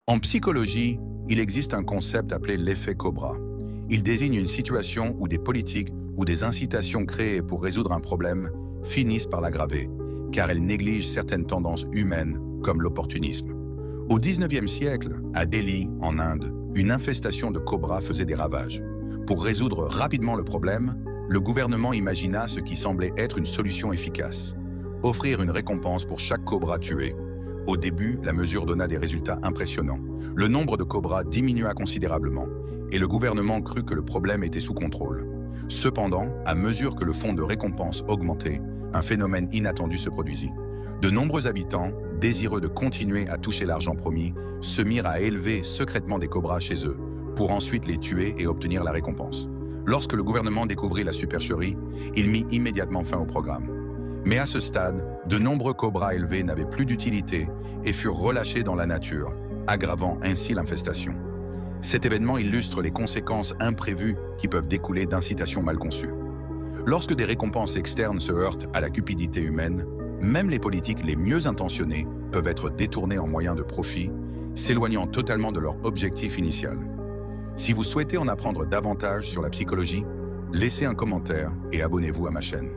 En psychologie, il existe un concept appelé l'effet Cobra. Il désigne une situation où des politiques ou des incitations créées pour résoudre un problème finissent par l'aggraver, car elles négligent certaines tendances humaines comme l'opportunisme. Au XIXe siècle, à Delhi, en Inde, une infestation de cobras faisait des ravages. Pour résoudre rapidement le problème, le gouvernement imagina ce qui semblait être une solution efficace: offrir une récompense pour chaque cobra tué. Au début, la mesure donna des résultats impressionnants. Le nombre de cobras diminua considérablement, et le gouvernement crut que le problème était sous contrôle. Cependant, à mesure que le fonds de récompense augmentait, un phénomène inattendu se produisit. De nombreux habitants, désireux de continuer à toucher l'argent promis, se mirent à élever secrètement des cobras chez eux, pour ensuite les tuer et obtenir la récompense. Lorsque le gouvernement découvrit la supercherie, il mit immédiatement fin au programme. Mais à ce stade, de nombreux cobras élevés n'avaient plus d'utilité et furent relâchés dans la nature, aggravant ainsi l'infestation. Cet événement illustre les conséquences imprévues qui peuvent découler d'incitations mal conçues. Lorsque des récompenses externes se heurtent à la cupidité humaine, même les politiques les mieux intentionnés peuvent être détournés en moyens de profit, s'éloignant totalement de leur objectif initial. Si vous souhaitez en apprendre davantage sur la psychologie, laissez un commentaire et abonnez-vous à ma chaîne.